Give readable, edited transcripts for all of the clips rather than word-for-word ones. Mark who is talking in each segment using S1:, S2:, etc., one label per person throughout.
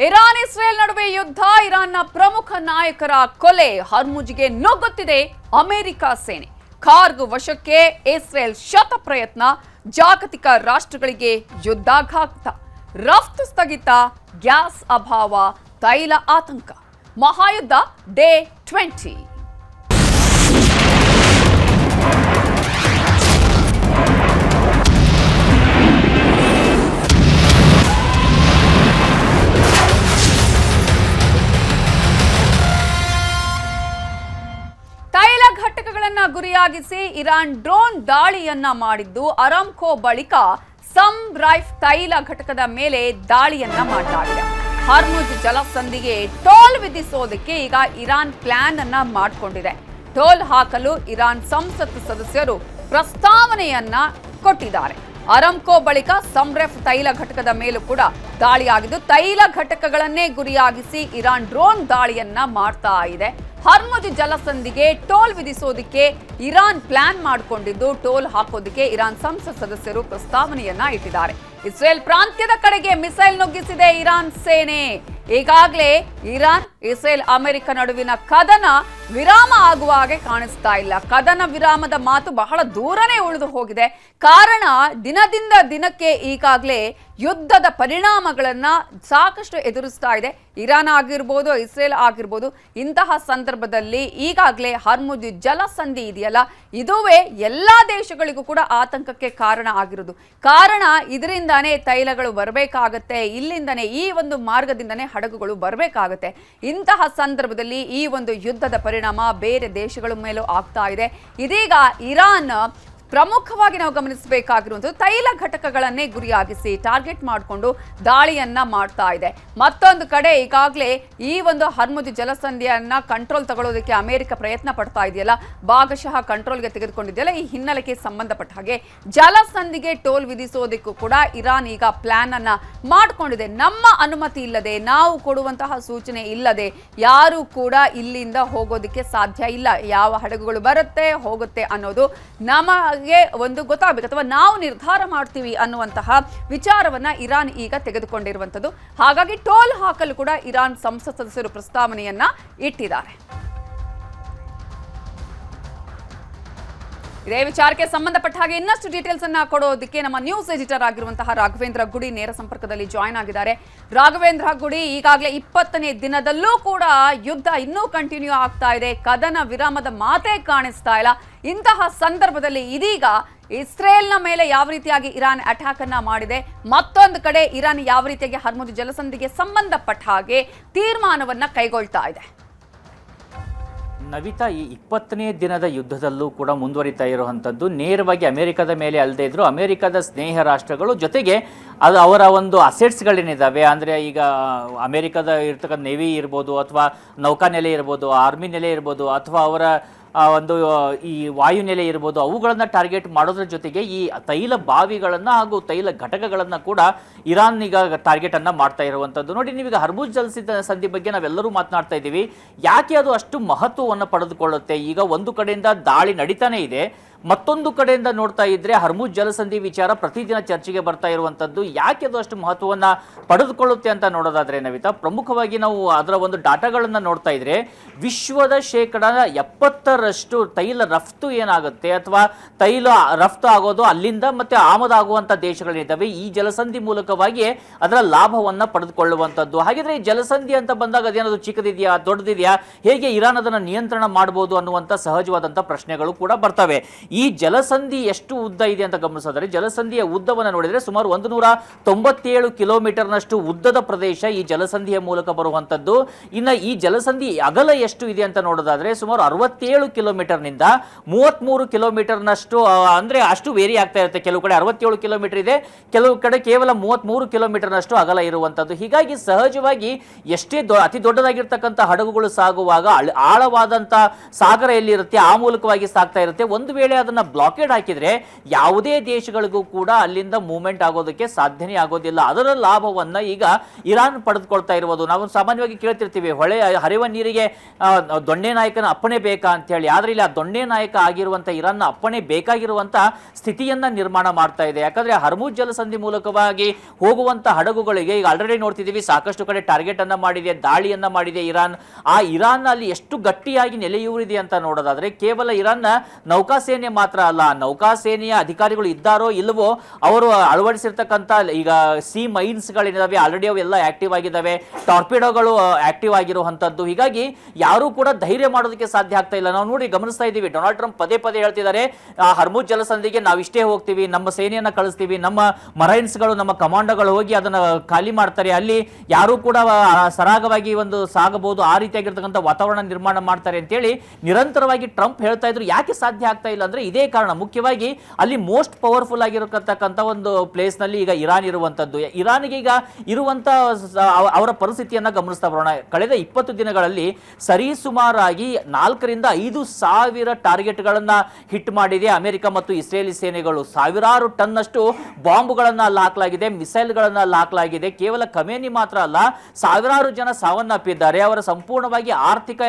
S1: Iran Israel ನಡುವೆ ಯುದ್ಧ, ಇರಾನ್ನ ಪ್ರಮುಖ ನಾಯಕರ ಕೊಲೆ, ಹರ್ಮುಜ್ಗೆ ನುಗ್ಗುತ್ತಿದೆ ಅಮೆರಿಕ ಸೇನೆ. ಖಾರ್ಗ್ ವಶಕ್ಕೆ ಇಸ್ರೇಲ್ ಶತ ಪ್ರಯತ್ನ, ಜಾಗತಿಕ ರಾಷ್ಟ್ರಗಳಿಗೆ ಯುದ್ಧಾಘಾತ, ರಫ್ತು ಸ್ಥಗಿತ, ಗ್ಯಾಸ್ ಅಭಾವ, ತೈಲ ಆತಂಕ, ಮಹಾಯುದ್ಧ ಡೇ 20. ತೈಲ ಘಟಕಗಳನ್ನು ಗುರಿಯಾಗಿಸಿ ಇರಾನ್ ಡ್ರೋನ್ ದಾಳಿಯನ್ನ ಮಾಡಿದ್ದು, ಅರಾಮ್ಕೋ ಬಳಿಕ ಸಮ್ರೈಫ್ ತೈಲ ಘಟಕದ ಮೇಲೆ ದಾಳಿಯನ್ನ ಮಾಡಲಾಗಿದೆ. ಹರ್ಮುಜ್ ಜಲಸಂಧಿಗೆ ಟೋಲ್ ವಿಧಿಸೋದಕ್ಕೆ ಈಗ ಇರಾನ್ ಪ್ಲಾನ್ ಅನ್ನ ಮಾಡಿಕೊಂಡಿದೆ. ಟೋಲ್ ಹಾಕಲು ಇರಾನ್ ಸಂಸತ್ ಸದಸ್ಯರು ಪ್ರಸ್ತಾವನೆಯನ್ನ ಕೊಟ್ಟಿದ್ದಾರೆ. ಅರಾಮ್ಕೋ ಬಳಿಕ ಸಮ್ರೈಫ್ ತೈಲ ಘಟಕದ ಮೇಲೂ ಕೂಡ ದಾಳಿಯಾಗಿದ್ದು, ತೈಲ ಘಟಕಗಳನ್ನೇ ಗುರಿಯಾಗಿಸಿ ಇರಾನ್ ಡ್ರೋನ್ ದಾಳಿಯನ್ನ ಮಾಡ್ತಾ ಇದೆ. ಹರ್ಮುಜ್ ಜಲಸಂಧಿಗೆ ಟೋಲ್ ವಿಧಿಸೋದಕ್ಕೆ ಇರಾನ್ ಪ್ಲಾನ್ ಮಾಡಿಕೊಂಡಿದ್ದು, ಟೋಲ್ ಹಾಕೋದಕ್ಕೆ ಇರಾನ್ ಸಂಸತ್ ಸದಸ್ಯರು ಪ್ರಸ್ತಾವನೆಯನ್ನ ಇಟ್ಟಿದ್ದಾರೆ. ಇಸ್ರೇಲ್ ಪ್ರಾಂತ್ಯದ ಕಡೆಗೆ ಮಿಸೈಲ್ ನುಗ್ಗಿಸಿದೆ ಇರಾನ್ ಸೇನೆ. ಈಗಾಗಲೇ ಇರಾನ್, ಇಸ್ರೇಲ್, ಅಮೆರಿಕ ನಡುವಿನ ಕದನ ವಿರಾಮ ಆಗುವ ಹಾಗೆ ಕಾಣಿಸ್ತಾ ಇಲ್ಲ. ಕದನ ವಿರಾಮದ ಮಾತು ಬಹಳ ದೂರನೇ ಉಳಿದು ಹೋಗಿದೆ. ಕಾರಣ, ದಿನದಿಂದ ದಿನಕ್ಕೆ ಈಗಾಗಲೇ ಯುದ್ಧದ ಪರಿಣಾಮಗಳನ್ನ ಸಾಕಷ್ಟು ಎದುರಿಸ್ತಾ ಇದೆ ಇರಾನ್ ಆಗಿರ್ಬೋದು, ಇಸ್ರೇಲ್ ಆಗಿರ್ಬೋದು. ಇಂತಹ ಸಂದರ್ಭದಲ್ಲಿ ಈಗಾಗಲೇ ಹರ್ಮುಜ್ ಜಲಸಂಧಿ ಇದೆಯಲ್ಲ, ಇದುವೇ ಎಲ್ಲಾ ದೇಶಗಳಿಗೂ ಕೂಡ ಆತಂಕಕ್ಕೆ ಕಾರಣ ಆಗಿರೋದು. ಕಾರಣ, ಇದರಿಂದಾನೇ ತೈಲಗಳು ಬರಬೇಕಾಗತ್ತೆ, ಇಲ್ಲಿಂದನೇ ಈ ಒಂದು ಮಾರ್ಗದಿಂದನೇ ಹಡಗುಗಳು ಬರಬೇಕಾಗತ್ತೆ. ಇಂತಹ ಸಂದರ್ಭದಲ್ಲಿ ಈ ಒಂದು ಯುದ್ಧದ ಪರಿಣಾಮ ಬೇರೆ ದೇಶಗಳ ಮೇಲೂ ಆಗ್ತಾ ಇದೆ. ಇದೀಗ ಇರಾನ್ ಪ್ರಮುಖವಾಗಿ ನಾವು ಗಮನಿಸಬೇಕಾಗಿರುವಂಥದ್ದು ತೈಲ ಘಟಕಗಳನ್ನೇ ಗುರಿಯಾಗಿಸಿ ಟಾರ್ಗೆಟ್ ಮಾಡಿಕೊಂಡು ದಾಳಿಯನ್ನ ಮಾಡ್ತಾ ಇದೆ. ಮತ್ತೊಂದು ಕಡೆ ಈಗಾಗಲೇ ಈ ಒಂದು ಹರ್ಮುಜ್ ಜಲಸಂಧಿಯನ್ನ ಕಂಟ್ರೋಲ್ ತಗೊಳ್ಳೋದಕ್ಕೆ ಅಮೆರಿಕ ಪ್ರಯತ್ನ ಪಡ್ತಾ ಇದೆಯಲ್ಲ, ಭಾಗಶಃ ಕಂಟ್ರೋಲ್ಗೆ ತೆಗೆದುಕೊಂಡಿದೆಯಲ್ಲ. ಈ ಹಿನ್ನೆಲೆಗೆ ಸಂಬಂಧಪಟ್ಟ ಹಾಗೆ ಜಲಸಂಧಿಗೆ ಟೋಲ್ ವಿಧಿಸೋದಕ್ಕೂ ಕೂಡ ಇರಾನ್ ಈಗ ಪ್ಲಾನ್ ಅನ್ನ ಮಾಡಿಕೊಂಡಿದೆ. ನಮ್ಮ ಅನುಮತಿ ಇಲ್ಲದೆ, ನಾವು ಕೊಡುವಂತಹ ಸೂಚನೆ ಇಲ್ಲದೆ ಯಾರು ಕೂಡ ಇಲ್ಲಿಂದ ಹೋಗೋದಕ್ಕೆ ಸಾಧ್ಯ ಇಲ್ಲ. ಯಾವ ಹಡಗುಗಳು ಬರುತ್ತೆ ಹೋಗುತ್ತೆ ಅನ್ನೋದು ನಮಗೆ ಒಂದು ಗೊತ್ತಾಗಬೇಕು, ಅಥವಾ ನಾವು ನಿರ್ಧಾರ ಮಾಡ್ತೀವಿ ಅನ್ನುವಂತಹ ವಿಚಾರವನ್ನ ಇರಾನ್ ಈಗ ತೆಗೆದುಕೊಂಡಿರುವಂಥದ್ದು. ಹಾಗಾಗಿ ಟೋಲ್ ಹಾಕಲು ಕೂಡ ಇರಾನ್ ಸಂಸತ್ ಸದಸ್ಯರು ಪ್ರಸ್ತಾವನೆಯನ್ನ ಇಟ್ಟಿದ್ದಾರೆ. ಇದೇ ವಿಚಾರಕ್ಕೆ ಸಂಬಂಧಪಟ್ಟ ಹಾಗೆ ಇನ್ನಷ್ಟು ಡೀಟೇಲ್ಸ್ ಅನ್ನ ಕೊಡೋದಕ್ಕೆ ನಮ್ಮ ನ್ಯೂಸ್ ಎಡಿಟರ್ ಆಗಿರುವಂತಹ ರಾಘವೇಂದ್ರ ಗುಡಿ ನೇರ ಸಂಪರ್ಕದಲ್ಲಿ ಜಾಯ್ನ್ ಆಗಿದ್ದಾರೆ. ರಾಘವೇಂದ್ರ ಗುಡಿ, ಈಗಾಗಲೇ 20ನೇ ದಿನದಲ್ಲೂ ಕೂಡ ಯುದ್ಧ ಇನ್ನೂ ಕಂಟಿನ್ಯೂ ಆಗ್ತಾ ಇದೆ. ಕದನ ವಿರಾಮದ ಮಾತೇ ಕಾಣಿಸ್ತಾ ಇಲ್ಲ. ಇಂತಹ ಸಂದರ್ಭದಲ್ಲಿ ಇದೀಗ ಇಸ್ರೇಲ್ನ ಮೇಲೆ ಯಾವ ರೀತಿಯಾಗಿ ಇರಾನ್ ಅಟ್ಯಾಕ್ ಅನ್ನ ಮಾಡಿದೆ, ಮತ್ತೊಂದು ಕಡೆ ಇರಾನ್ ಯಾವ ರೀತಿಯಾಗಿ ಹರ್ಮುಜ್ ಜಲಸಂಧಿಗೆ ಸಂಬಂಧಪಟ್ಟ ಹಾಗೆ ತೀರ್ಮಾನವನ್ನ ಕೈಗೊಳ್ತಾ ಇದೆ.
S2: ನವಿತಾ, ಈ 20ನೇ ದಿನದ ಯುದ್ಧದಲ್ಲೂ ಕೂಡ ಮುಂದುವರಿತಾ ಇರುವಂಥದ್ದು ನೇರವಾಗಿ ಅಮೆರಿಕದ ಮೇಲೆ ಅಲ್ಲದೆ ಇದ್ರು ಅಮೆರಿಕದ ಸ್ನೇಹ ರಾಷ್ಟ್ರಗಳು ಜೊತೆಗೆ ಅದು ಅವರ ಒಂದು ಅಸೆಟ್ಸ್ಗಳೇನಿದ್ದಾವೆ, ಅಂದರೆ ಈಗ ಅಮೆರಿಕದ ಇರ್ತಕ್ಕಂಥ ನೇವಿ ಇರ್ಬೋದು, ಅಥವಾ ನೌಕಾನೆಲೆ ಇರ್ಬೋದು, ಆರ್ಮಿ ನೆಲೆ ಇರ್ಬೋದು, ಅಥವಾ ಅವರ ಒಂದು ಈ ವಾಯುನೆಲೆ ಇರ್ಬೋದು, ಅವುಗಳನ್ನು ಟಾರ್ಗೆಟ್ ಮಾಡೋದ್ರ ಜೊತೆಗೆ ಈ ತೈಲ ಬಾವಿಗಳನ್ನು ಹಾಗೂ ತೈಲ ಘಟಕಗಳನ್ನು ಕೂಡ ಇರಾನ್ ಈಗ ಟಾರ್ಗೆಟನ್ನು ಮಾಡ್ತಾ ಇರುವಂಥದ್ದು. ನೋಡಿ, ನೀವೀಗ ಹರ್ಮುಜ್ ಜಲಸಂಧಿ ಬಗ್ಗೆ ನಾವೆಲ್ಲರೂ ಮಾತನಾಡ್ತಾ ಇದ್ದೀವಿ. ಯಾಕೆ ಅದು ಅಷ್ಟು ಮಹತ್ವವನ್ನು ಪಡೆದುಕೊಳ್ಳುತ್ತೆ? ಈಗ ಒಂದು ಕಡೆಯಿಂದ ದಾಳಿ ನಡೀತಾನೆ ಇದೆ, ಮತ್ತೊಂದು ಕಡೆಯಿಂದ ನೋಡ್ತಾ ಇದ್ರೆ ಹರ್ಮುಜ್ ಜಲಸಂಧಿ ವಿಚಾರ ಪ್ರತಿದಿನ ಚರ್ಚೆಗೆ ಬರ್ತಾ ಇರುವಂಥದ್ದು. ಯಾಕೆ ಅದು ಅಷ್ಟು ಮಹತ್ವವನ್ನು ಪಡೆದುಕೊಳ್ಳುತ್ತೆ ಅಂತ ನೋಡೋದಾದ್ರೆ ನವಿತಾ, ಪ್ರಮುಖವಾಗಿ ನಾವು ಅದರ ಒಂದು ಡಾಟಾಗಳನ್ನು ನೋಡ್ತಾ ಇದ್ರೆ ವಿಶ್ವದ 70% ತೈಲ ರಫ್ತು ಏನಾಗುತ್ತೆ, ಅಥವಾ ತೈಲ ರಫ್ತು ಆಗೋದು ಅಲ್ಲಿಂದ ಮತ್ತೆ ಆಮದಾಗುವಂಥ ದೇಶಗಳೇನಿದ್ದಾವೆ ಈ ಜಲಸಂಧಿ ಮೂಲಕವಾಗಿ ಅದರ ಲಾಭವನ್ನು ಪಡೆದುಕೊಳ್ಳುವಂಥದ್ದು. ಹಾಗಿದ್ರೆ ಈ ಜಲಸಂಧಿ ಅಂತ ಬಂದಾಗ ಅದೇನಾದ್ರು ಚಿಕ್ಕದಿದೆಯಾ, ದೊಡ್ಡದಿದೆಯಾ, ಹೇಗೆ ಇರಾನ್ ಅದನ್ನು ನಿಯಂತ್ರಣ ಮಾಡಬಹುದು ಅನ್ನುವಂಥ ಸಹಜವಾದಂಥ ಪ್ರಶ್ನೆಗಳು ಕೂಡ ಬರ್ತವೆ. ಈ ಜಲಸಂಧಿ ಎಷ್ಟು ಉದ್ದ ಇದೆ ಅಂತ ಗಮನಿಸಿದರೆ, ಜಲಸಂಧಿಯ ಉದ್ದವನ್ನು ನೋಡಿದರೆ ಸುಮಾರು 197 ಕಿಲೋಮೀಟರ್ನಷ್ಟು ಉದ್ದದ ಪ್ರದೇಶ ಈ ಜಲಸಂಧಿಯ ಮೂಲಕ ಬರುವಂಥದ್ದು. ಇನ್ನು ಈ ಜಲಸಂಧಿ ಅಗಲ ಎಷ್ಟು ಇದೆ ಅಂತ ನೋಡೋದಾದ್ರೆ ಸುಮಾರು 67 ಕಿಲೋಮೀಟರ್ನಿಂದ 33 ಕಿಲೋಮೀಟರ್ನಷ್ಟು, ಅಂದರೆ ಅಷ್ಟು ವೇರಿ ಆಗ್ತಾ ಇರುತ್ತೆ. ಕೆಲವು ಕಡೆ 67 ಕಿಲೋಮೀಟರ್ ಇದೆ, ಕೆಲವು ಕಡೆ ಕೇವಲ 33 ಕಿಲೋಮೀಟರ್ನಷ್ಟು ಅಗಲ ಇರುವಂಥದ್ದು. ಹೀಗಾಗಿ ಸಹಜವಾಗಿ ಎಷ್ಟೇ ಅತಿ ದೊಡ್ಡದಾಗಿರ್ತಕ್ಕಂಥ ಹಡಗುಗಳು ಸಾಗುವಾಗ ಆಳವಾದಂಥ ಸಾಗರ ಎಲ್ಲಿರುತ್ತೆ ಆ ಮೂಲಕವಾಗಿ ಸಾಗ್ತಾ ಇರುತ್ತೆ. ಒಂದು ವೇಳೆ ಅದನ್ನ ಬ್ಲಾಕೇಡ್ ಹಾಕಿದ್ರೆ ಯಾವುದೇ ದೇಶಗಳಿಗೂ ಕೂಡ ಅಲ್ಲಿಂದ ಮೂವ್ಮೆಂಟ್ ಆಗೋದಕ್ಕೆ ಸಾಧ್ಯನೇ ಆಗೋದಿಲ್ಲ. ಅದರ ಲಾಭವನ್ನ ಈಗ ಇರಾನ್ ಪಡೆದುಕೊಳ್ತಾ ಇರುವುದು. ನಾವು ಸಾಮಾನ್ಯವಾಗಿ ಕೇಳ್ತಿರ್ತೀವಿ, ಹೊಳೆ ಹರಿವ ನೀರಿಗೆ ದೊಣ್ಣೆ ನಾಯಕನ ಅಪ್ಪಣೆ ಬೇಕಾ ಅಂತ ಹೇಳಿ. ಆದ್ರೆ ಇಲ್ಲಿ ಆ ದೊಣ್ಣೆ ನಾಯಕ ಆಗಿರುವಂತ ಇರಾನ್ನ ಅಪ್ಪಣೆ ಬೇಕಾಗಿರುವಂತ ಸ್ಥಿತಿಯನ್ನ ನಿರ್ಮಾಣ ಮಾಡ್ತಾ ಇದೆ. ಯಾಕಂದ್ರೆ ಹರ್ಮುಜ್ ಜಲಸಂಧಿ ಮೂಲಕವಾಗಿ ಹೋಗುವಂತ ಹಡಗುಗಳಿಗೆ ಈಗ ಆಲ್ರೆಡಿ ನೋಡ್ತಿದ್ದೀವಿ, ಸಾಕಷ್ಟು ಕಡೆ ಟಾರ್ಗೆಟ್ ಅನ್ನ ಮಾಡಿದೆ, ದಾಳಿಯನ್ನ ಮಾಡಿದೆ ಇರಾನ್. ಆ ಇರಾನ್ ಅಲ್ಲಿ ಎಷ್ಟು ಗಟ್ಟಿಯಾಗಿ ನೆಲೆಯೂರಿದೆ ಅಂತ ನೋಡೋದಾದ್ರೆ ಕೇವಲ ಇರಾನ್ನ ನೌಕಾಸೇನೆ ಮಾತ್ರ ಅಲ್ಲ, ನೌಕಾಸೇನೆಯ ಅಧಿಕಾರಿಗಳು ಇದ್ದಾರೋ ಇಲ್ಲವೋ ಅವರು ಅಳವಡಿಸಿರ್ತಕ್ಕಂಥ ಈಗ ಸಿ ಮೈನ್ಸ್ ಗಳಿದಾವೆ, ಆಲ್ರೆಡಿ ಅವೆಲ್ಲ ಆಕ್ಟಿವ್ ಆಗಿದ್ದಾವೆ, ಟಾರ್ಪಿಡೋಗಳು ಆಕ್ಟಿವ್ ಆಗಿರುವಂತದ್ದು. ಹೀಗಾಗಿ ಯಾರು ಕೂಡ ಧೈರ್ಯ ಮಾಡೋದಕ್ಕೆ ಸಾಧ್ಯ ಆಗ್ತಾ ಇಲ್ಲ. ನಾವು ನೋಡಿ ಗಮನಿಸ್ತಾ ಇದ್ದೀವಿ, ಡೊನಾಲ್ಡ್ ಟ್ರಂಪ್ ಪದೇ ಪದೇ ಹೇಳ್ತಿದ್ದಾರೆ, ಹರ್ಮುಜ್ ಜಲಸಂಧಿಗೆ ನಾವು ಇಷ್ಟೇ ಹೋಗ್ತೀವಿ, ನಮ್ಮ ಸೇನೆಯನ್ನ ಕಳಿಸ್ತೀವಿ, ನಮ್ಮ ಮರೈನ್ಸ್ಗಳು ನಮ್ಮ ಕಮಾಂಡೋಗಳು ಹೋಗಿ ಅದನ್ನ ಖಾಲಿ ಮಾಡ್ತಾರೆ, ಅಲ್ಲಿ ಯಾರು ಕೂಡ ಸರಾಗವಾಗಿ ಒಂದು ಸಾಗಬಹುದು, ಆ ರೀತಿಯಾಗಿರ್ತಕ್ಕಂಥ ವಾತಾವರಣ ನಿರ್ಮಾಣ ಮಾಡ್ತಾರೆ ಅಂತೇಳಿ ನಿರಂತರವಾಗಿ ಟ್ರಂಪ್ ಹೇಳ್ತಾ ಇದ್ರು. ಯಾಕೆ ಸಾಧ್ಯ ಆಗ್ತಾ ಇಲ್ಲ ಅಂದ್ರೆ ಇದೇ ಕಾರಣ. ಮುಖ್ಯವಾಗಿ ಅಲ್ಲಿ ಮೋಸ್ಟ್ ಪವರ್ಫುಲ್ ಆಗಿರತಕ್ಕಂಥ ಒಂದು ಪ್ಲೇಸ್ ನಲ್ಲಿ ಈಗ ಇರಾನ್ ಇರುವಂತದ್ದು. ಇರಾನ್ಗೆ ಈಗ ಇರುವಂತ ಅವರ ಪರಿಸ್ಥಿತಿಯನ್ನ ಗಮನಿಸ್ತಾ ಬರೋಣ. ಕಳೆದ 20 ದಿನಗಳಲ್ಲಿ ಸರಿಸುಮಾರಾಗಿ 4 ರಿಂದ 5 ಸಾವಿರ ಟಾರ್ಗೆಟ್ ಗಳನ್ನ ಹಿಟ್ ಮಾಡಿದೆ ಅಮೆರಿಕ ಮತ್ತು ಇಸ್ರೇಲಿ ಸೇನೆಗಳು. ಸಾವಿರಾರು ಟನ್ ಅಷ್ಟು ಬಾಂಬ್ಗಳನ್ನ ಅಲ್ಲಿ ಹಾಕಲಾಗಿದೆ, ಮಿಸೈಲ್ ಗಳನ್ನ ಅಲ್ಲಿ ಹಾಕಲಾಗಿದೆ. ಕೇವಲ ಖಮೇನಿ ಮಾತ್ರ ಅಲ್ಲ, ಸಾವಿರಾರು ಜನ ಸಾವನ್ನಪ್ಪಿದ್ದಾರೆ. ಅವರ ಸಂಪೂರ್ಣವಾಗಿ ಆರ್ಥಿಕ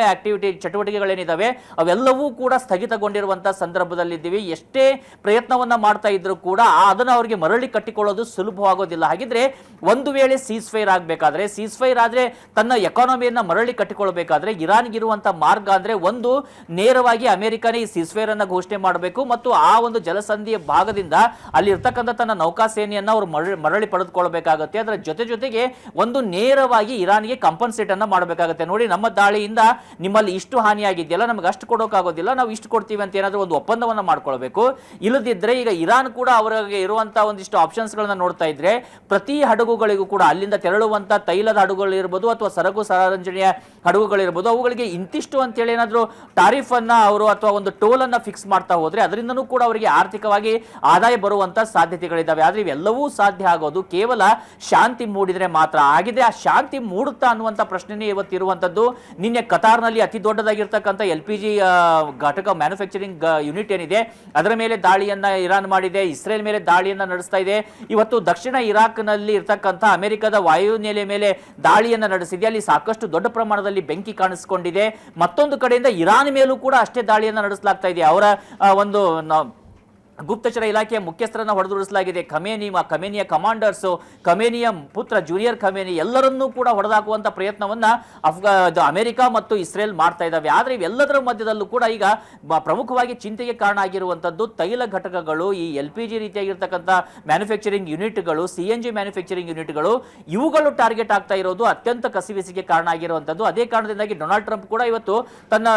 S2: ಚಟುವಟಿಕೆಗಳೇನಿದಾವೆ ಅವೆಲ್ಲವೂ ಕೂಡ ಸ್ಥಗಿತಗೊಂಡಿರುವಂತಹ ಸಂದರ್ಭದಲ್ಲಿದ್ದೀವಿ. ಎಷ್ಟೇ ಪ್ರಯತ್ನವನ್ನ ಮಾಡ್ತಾ ಇದ್ರು ಕೂಡ ಅದನ್ನ ಅವರಿಗೆ ಮರಳಿ ಕಟ್ಟಿಕೊಳ್ಳೋದು ಸುಲಭವಾಗೋದಿಲ್ಲ. ಹಾಗಿದ್ರೆ ಒಂದು ವೇಳೆ ಸೀಸ್ ಫೈರ್ ಆಗಬೇಕಾದ್ರೆ, ಸೀಸ್ ಫೈರ್ ಆದ್ರೆ ತನ್ನ ಎಕಾನಮಿಯನ್ನ ಮರಳಿ ಕಟ್ಟಿಕೊಳ್ಳಬೇಕಾದ್ರೆ ಇರಾನ್ಗೆ ಇರುವಂತಹ ಮಾರ್ಗ ಅಂದ್ರೆ ಒಂದು, ನೇರವಾಗಿ ಅಮೆರಿಕನೇ ಈ ಸೀಸ್ ಫೈರ್ ಅನ್ನ ಘೋಷಣೆ ಮಾಡಬೇಕು ಮತ್ತು ಆ ಒಂದು ಜಲಸಂಧಿಯ ಭಾಗದಿಂದ ಅಲ್ಲಿ ಇರ್ತಕ್ಕಂಥ ತನ್ನ ನೌಕಾ ಸೇನೆಯನ್ನ ಅವರು ಮರಳಿ ಪಡೆದುಕೊಳ್ಳಬೇಕಾಗುತ್ತೆ. ಅದರ ಜೊತೆಗೆ ಒಂದು ನೇರವಾಗಿ ಇರಾನ್ಗೆ ಕಾಂಪನ್ಸೇಟ್ ಅನ್ನ ಮಾಡಬೇಕಾಗುತ್ತೆ. ನೋಡಿ, ನಮ್ಮ ದಾಳಿಯಿಂದ ನಿಮ್ಮಲ್ಲಿ ಇಷ್ಟು ಹಾನಿಯಾಗಿದೆಯಲ್ಲ, ನಮಗೆ ಅಷ್ಟು ಕೊಡೋಕ್ಕಾಗೋದಿಲ್ಲ, ನಾವು ಇಷ್ಟು ಕೊಡ್ತೀವಿ ಅಂತ ಏನಾದರೂ ಒಂದು ಒಪ್ಪಂದವನ್ನ ಮಾಡ್ಕೊಳ್ಬೇಕು. ಇಲ್ಲದಿದ್ರೆ ಈಗ ಇರಾನ್ ಕೂಡ ಅವರಿಗೆ ಇರುವಂತಹ ಒಂದಿಷ್ಟು ಆಪ್ಷನ್ಸ್ ಗಳನ್ನ ನೋಡ್ತಾ ಇದ್ರೆ ಪ್ರತಿ ಹಡಗುಗಳಿಗೂ ಕೂಡ ಅಲ್ಲಿಂದ ತೆರಳುವಂತ ತೈಲದ ಹಡಗುಗಳು ಇರಬಹುದು ಅಥವಾ ಸರಕು ಸರಂಜನೆಯ ಹಡಗುಗಳಿರ್ಬೋದು, ಅವುಗಳಿಗೆ ಇಂತಿಷ್ಟು ಅಂತೇಳಿ ಏನಾದರೂ ಟಾರಿಫ್ ಅನ್ನ ಅವರು ಅಥವಾ ಒಂದು ಟೋಲ್ ಅನ್ನ ಫಿಕ್ಸ್ ಮಾಡ್ತಾ ಹೋದ್ರೆ ಅದರಿಂದನೂ ಕೂಡ ಅವರಿಗೆ ಆರ್ಥಿಕವಾಗಿ ಆದಾಯ ಬರುವಂತ ಸಾಧ್ಯತೆಗಳಿದ್ದಾವೆ. ಆದ್ರೆ ಇವೆಲ್ಲವೂ ಸಾಧ್ಯ ಆಗೋದು ಕೇವಲ ಶಾಂತಿ ಮೂಡಿದ್ರೆ ಮಾತ್ರ ಆಗಿದೆ. ಆ ಶಾಂತಿ ಮೂಡುತ್ತಾ ಅನ್ನುವಂತ ಪ್ರಶ್ನೆನೇ ಇವತ್ತಿರುವಂತದ್ದು. ನಿನ್ನೆ ಕತಾರ್ನಲ್ಲಿ ಅತಿ ದೊಡ್ಡದಾಗಿರ್ತಕ್ಕಂಥ LPG ಘಟಕ ಮ್ಯಾನುಫ್ಯಾಕ್ಚರಿಂಗ್ ಯೂನಿಟ್ ಏನಿದೆ ಅದರ ಮೇಲೆ ದಾಳಿಯನ್ನ ಇರಾನ್ ಮಾಡಿದೆ, ಇಸ್ರೇಲ್ ಮೇಲೆ ದಾಳಿಯನ್ನ ನಡೆಸ್ತಾ ಇದೆ. ಇವತ್ತು ದಕ್ಷಿಣ ಇರಾಕ್ ನಲ್ಲಿ ಇರ್ತಕ್ಕಂಥ ಅಮೆರಿಕದ ವಾಯುನೆಲೆ ಮೇಲೆ ದಾಳಿಯನ್ನ ನಡೆಸಿದೆ, ಅಲ್ಲಿ ಸಾಕಷ್ಟು ದೊಡ್ಡ ಪ್ರಮಾಣದಲ್ಲಿ ಬೆಂಕಿ ಕಾಣಿಸಿಕೊಂಡಿದೆ. ಮತ್ತೊಂದು ಕಡೆಯಿಂದ ಇರಾನ್ ಮೇಲೂ ಕೂಡ ಅಷ್ಟೇ ದಾಳಿಯನ್ನ ನಡೆಸಲಾಗ್ತಾ ಇದೆ. ಅವರ ಒಂದು ಗುಪ್ತಚರ ಇಲಾಖೆಯ ಮುಖ್ಯಸ್ಥರನ್ನ ಹೊಡೆದುರುಳಿಸಲಾಗಿದೆ. ಖಮೇನಿಯ ಕಮಾಂಡರ್ಸ್, ಖಮೇನಿಯ ಪುತ್ರ ಜೂನಿಯರ್ ಖಮೇನಿ ಎಲ್ಲರನ್ನೂ ಕೂಡ ಹೊಡೆದಾಕುವಂತ ಪ್ರಯತ್ನವನ್ನ ಅಮೆರಿಕ ಮತ್ತು ಇಸ್ರೇಲ್ ಮಾಡ್ತಾ ಇದ್ದಾವೆ. ಆದ್ರೆ ಇವೆಲ್ಲದರ ಮಧ್ಯದಲ್ಲೂ ಕೂಡ ಈಗ ಪ್ರಮುಖವಾಗಿ ಚಿಂತೆಗೆ ಕಾರಣ ಆಗಿರುವಂತದ್ದು ತೈಲ ಘಟಕಗಳು, ಈ LPG ರೀತಿಯಾಗಿರ್ತಕ್ಕಂಥ ಮ್ಯಾನುಫ್ಯಾಕ್ಚರಿಂಗ್ ಯೂನಿಟ್ಗಳು, CNG ಮ್ಯಾನುಫ್ಯಾಕ್ಚರಿಂಗ್ ಯೂನಿಟ್ಗಳು, ಇವುಗಳು ಟಾರ್ಗೆಟ್ ಆಗ್ತಾ ಇರೋದು ಅತ್ಯಂತ ಕಸಿವಿಸಿಗೆ ಕಾರಣ ಆಗಿರುವಂತದ್ದು. ಅದೇ ಕಾರಣದಿಂದಾಗಿ ಡೊನಾಲ್ಡ್ ಟ್ರಂಪ್ ಕೂಡ ಇವತ್ತು ತನ್ನ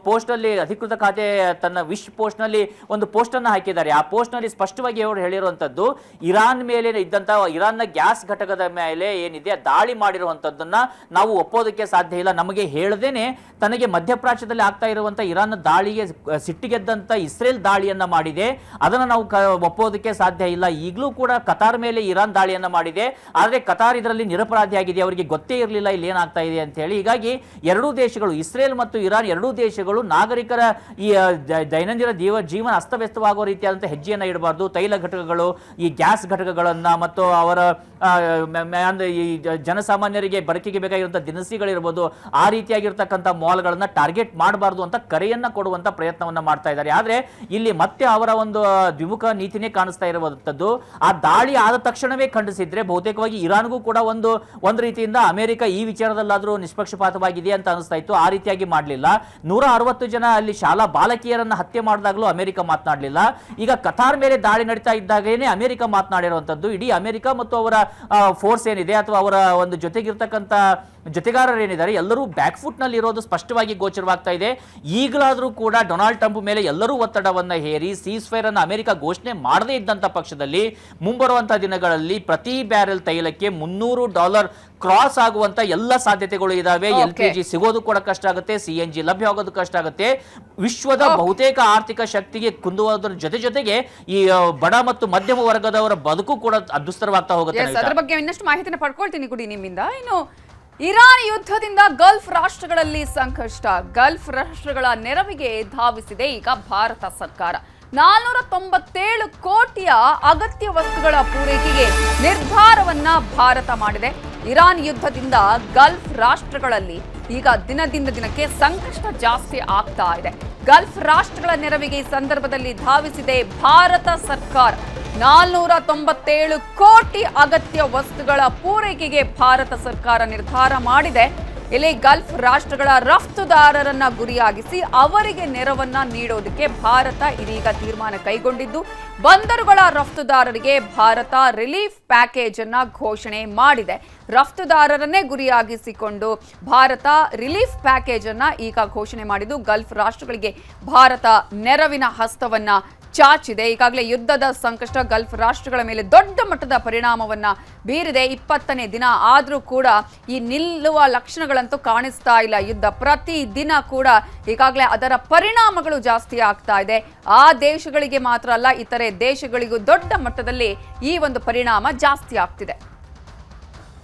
S2: ಪೋಸ್ಟ್ ನಲ್ಲಿ, ಅಧಿಕೃತ ಖಾತೆ ತನ್ನ ವಿಶ್ ಪೋಸ್ಟ್ ನಲ್ಲಿ ಒಂದು ಪೋಸ್ಟ್ ಅನ್ನ ಹಾಕಿದ್ದಾರೆ. ಆ ಪೋಸ್ಟ್ ನಲ್ಲಿ ಸ್ಪಷ್ಟವಾಗಿ ಅವರು ಹೇಳಿರುವಂತದ್ದು, ಇರಾನ್ ಮೇಲೆ ಇದ್ದಂತ ಇರಾನ್ನ ಗ್ಯಾಸ್ ಘಟಕದ ಮೇಲೆ ಏನಿದೆ ದಾಳಿ ಮಾಡಿರುವಂತದ್ದನ್ನ ನಾವು ಒಪ್ಪೋದಕ್ಕೆ ಸಾಧ್ಯ ಇಲ್ಲ. ನಮಗೆ ಹೇಳದೇನೆ ತನಗೆ ಮಧ್ಯಪ್ರಾಚ್ಯದಲ್ಲಿ ಆಗ್ತಾ ಇರುವಂತ ಇರಾನ್ ದಾಳಿಗೆ ಸಿಟ್ಟಿಗೆದ್ದಂತ ಇಸ್ರೇಲ್ ದಾಳಿಯನ್ನ ಮಾಡಿದೆ, ಅದನ್ನ ನಾವು ಒಪ್ಪೋದಕ್ಕೆ ಸಾಧ್ಯ ಇಲ್ಲ. ಈಗಲೂ ಕೂಡ ಕತಾರ್ ಮೇಲೆ ಇರಾನ್ ದಾಳಿಯನ್ನ ಮಾಡಿದೆ, ಆದ್ರೆ ಕತಾರ್ ಇದರಲ್ಲಿ ನಿರಪರಾಧಿಯಾಗಿದೆ, ಅವರಿಗೆ ಗೊತ್ತೇ ಇರಲಿಲ್ಲ ಇಲ್ಲಿ ಏನಾಗ್ತಾ ಇದೆ ಅಂತ ಹೇಳಿ. ಹೀಗಾಗಿ ಎರಡೂ ದೇಶಗಳು, ಇಸ್ರೇಲ್ ಮತ್ತು ಇರಾನ್ ಎರಡೂ ದೇಶಗಳು ನಾಗರಿಕರ ಈ ದೈನಂದಿನ ಜೀವನ ಅಸ್ತವ್ಯಸ್ತವಾಗುವ ರೀತಿಯಾದಂತಹ ಹೆಜ್ಜೆಯನ್ನ ಇಡಬಾರ್ದು. ತೈಲ ಘಟಕಗಳು, ಈ ಗ್ಯಾಸ್ ಘಟಕಗಳನ್ನ ಮತ್ತು ಅವರ ಈ ಜನಸಾಮಾನ್ಯರಿಗೆ ಬಳಕೆಗೆ ಬೇಕಾಗಿರುವಂತಹ ದಿನಸಿಗಳಿರ್ಬೋದು, ಆ ರೀತಿಯಾಗಿರ್ತಕ್ಕಂಥ ಮಾಲ್ಗಳನ್ನ ಟಾರ್ಗೆಟ್ ಮಾಡಬಾರ್ದು ಅಂತ ಕರೆಯನ್ನ ಕೊಡುವಂತ ಪ್ರಯತ್ನವನ್ನ ಮಾಡ್ತಾ ಇದ್ದಾರೆ. ಆದ್ರೆ ಇಲ್ಲಿ ಮತ್ತೆ ಅವರ ಒಂದು ದ್ವಿಮುಖ ನೀತಿನೇ ಕಾಣಿಸ್ತಾ ಇರುವಂತದ್ದು. ಆ ದಾಳಿ ಆದ ತಕ್ಷಣವೇ ಖಂಡಿಸಿದ್ರೆ ಬಹುತೇಕವಾಗಿ ಇರಾನ್ಗೂ ಕೂಡ ಒಂದು ರೀತಿಯಿಂದ ಅಮೆರಿಕ ಈ ವಿಚಾರದಲ್ಲಾದ್ರೂ ನಿಷ್ಪಕ್ಷಪಾತವಾಗಿದೆ ಅಂತ ಅನಿಸ್ತಾ ಇತ್ತು. ಆ ರೀತಿಯಾಗಿ ಮಾಡಲಿಲ್ಲ. 160 ಜನ ಅಲ್ಲಿ ಶಾಲಾ ಬಾಲಕಿಯರನ್ನ ಹತ್ಯೆ ಮಾಡಿದಾಗಲೂ ಅಮೆರಿಕ ಮಾತನಾಡಲಿಲ್ಲ. ಈಗ ಕತಾರ್ ಮೇಲೆ ದಾಳಿ ನಡೀತಾ ಇದ್ದಾಗೇನೆ ಅಮೆರಿಕ ಮಾತನಾಡಿರುವಂತದ್ದು. ಇಡೀ ಅಮೆರಿಕ ಮತ್ತು ಅವರ ಫೋರ್ಸ್ ಏನಿದೆ ಅಥವಾ ಅವರ ಒಂದು ಜೊತೆಗಿರ್ತಕ್ಕಂಥ ಜೊತೆಗಾರರೇನಿದ್ದಾರೆ ಎಲ್ಲರೂ ಬ್ಯಾಕ್ ಫುಟ್ ನಲ್ಲಿ ಇರೋದು ಸ್ಪಷ್ಟವಾಗಿ ಗೋಚರವಾಗ್ತಾ ಇದೆ. ಈಗಲಾದರೂ ಕೂಡ ಡೊನಾಲ್ಡ್ ಟ್ರಂಪ್ ಮೇಲೆ ಎಲ್ಲರೂ ಒತ್ತಡವನ್ನ ಹೇರಿ ಸೀಸ್ ಫೈರ್ ಅನ್ನು ಅಮೆರಿಕ ಘೋಷಣೆ ಮಾಡದೇ ಇದ್ದಂತ ಪಕ್ಷದಲ್ಲಿ ಮುಂಬರುವಂತಹ ದಿನಗಳಲ್ಲಿ ಪ್ರತಿ ಬ್ಯಾರೆಲ್ ತೈಲಕ್ಕೆ $300 ಕ್ರಾಸ್ ಆಗುವಂತ ಎಲ್ಲ ಸಾಧ್ಯತೆಗಳು ಇದಾವೆ. LPG ಸಿಗೋದು ಕೂಡ ಕಷ್ಟ ಆಗುತ್ತೆ, CNG ಲಭ್ಯವಾಗೋದು ಕಷ್ಟ ಆಗುತ್ತೆ. ವಿಶ್ವದ ಬಹುತೇಕ ಆರ್ಥಿಕ ಶಕ್ತಿಗೆ ಕುಂದುವುದರ ಜೊತೆಗೆ ಈ ಬಡ ಮತ್ತು ಮಧ್ಯಮ ವರ್ಗದವರ ಬದುಕು ಕೂಡ ದುಸ್ತರವಾಗ್ತಾ ಹೋಗುತ್ತೆ.
S1: ಅದರ ಬಗ್ಗೆ ಇನ್ನಷ್ಟು ಮಾಹಿತಿನ ಪಡ್ಕೊಳ್ತೀನಿ ಕೂಡಿ ನಿಮ್ಮಿಂದ. ಇನ್ನು ಇರಾನ್ ಯುದ್ಧದಿಂದ ಗಲ್ಫ್ ರಾಷ್ಟ್ರಗಳಲ್ಲಿ ಸಂಕಷ್ಟ, ಗಲ್ಫ್ ರಾಷ್ಟ್ರಗಳ ನೆರವಿಗೆ ಧಾವಿಸಿದೆ ಈಗ ಭಾರತ ಸರ್ಕಾರ. 497 ಕೋಟಿಯ ಅಗತ್ಯ ವಸ್ತುಗಳ ಪೂರೈಕೆಗೆ ನಿರ್ಧಾರವನ್ನ ಭಾರತ ಮಾಡಿದೆ. ಇರಾನ್ ಯುದ್ಧದಿಂದ ಗಲ್ಫ್ ರಾಷ್ಟ್ರಗಳಲ್ಲಿ ಈಗ ದಿನದಿಂದ ದಿನಕ್ಕೆ ಸಂಕಷ್ಟ ಜಾಸ್ತಿ ಆಗ್ತಾ ಇದೆ. ಗಲ್ಫ್ ರಾಷ್ಟ್ರಗಳ ನೆರವಿಗೆ ಈ ಸಂದರ್ಭದಲ್ಲಿ ಧಾವಿಸಿದೆ ಭಾರತ ಸರ್ಕಾರ. 497 ಕೋಟಿ ಅಗತ್ಯ ವಸ್ತುಗಳ ಪೂರೈಕೆಗೆ ಭಾರತ ಸರ್ಕಾರ ನಿರ್ಧಾರ ಮಾಡಿದೆ. ಇಲ್ಲಿ ಗಲ್ಫ್ ರಾಷ್ಟ್ರಗಳ ರಫ್ತುದಾರರನ್ನ ಗುರಿಯಾಗಿಸಿ ಅವರಿಗೆ ನೆರವನ್ನ ನೀಡೋದಕ್ಕೆ ಭಾರತ ಇದೀಗ ತೀರ್ಮಾನ ಕೈಗೊಂಡಿದ್ದು, ಬಂದರುಗಳ ರಫ್ತುದಾರರಿಗೆ ಭಾರತ ರಿಲೀಫ್ ಪ್ಯಾಕೇಜ್ ಅನ್ನ ಘೋಷಣೆ ಮಾಡಿದೆ. ರಫ್ತುದಾರರನ್ನೇ ಗುರಿಯಾಗಿಸಿಕೊಂಡು ಭಾರತ ರಿಲೀಫ್ ಪ್ಯಾಕೇಜ್ ಅನ್ನ ಈಗ ಘೋಷಣೆ ಮಾಡಿದ್ದು, ಗಲ್ಫ್ ರಾಷ್ಟ್ರಗಳಿಗೆ ಭಾರತ ನೆರವಿನ ಹಸ್ತವನ್ನ ಚಾಚಿದೆ. ಈಗಾಗಲೇ ಯುದ್ಧದ ಸಂಕಷ್ಟ ಗಲ್ಫ್ ರಾಷ್ಟ್ರಗಳ ಮೇಲೆ ದೊಡ್ಡ ಮಟ್ಟದ ಪರಿಣಾಮವನ್ನ ಬೀರಿದೆ. 20ನೇ ದಿನ ಆದರೂ ಕೂಡ ಈ ನಿಲ್ಲುವ ಲಕ್ಷಣಗಳಂತೂ ಕಾಣಿಸ್ತಾ ಇಲ್ಲ. ಯುದ್ಧ ಪ್ರತಿ ದಿನ ಕೂಡ ಈಗಾಗಲೇ ಅದರ ಪರಿಣಾಮಗಳು ಜಾಸ್ತಿ ಆಗ್ತಾ ಇದೆ. ಆ ದೇಶಗಳಿಗೆ ಮಾತ್ರ ಅಲ್ಲ, ಇತರೆ ದೇಶಗಳಿಗೂ ದೊಡ್ಡ ಮಟ್ಟದಲ್ಲಿ ಈ ಒಂದು ಪರಿಣಾಮ ಜಾಸ್ತಿ ಆಗ್ತಿದೆ.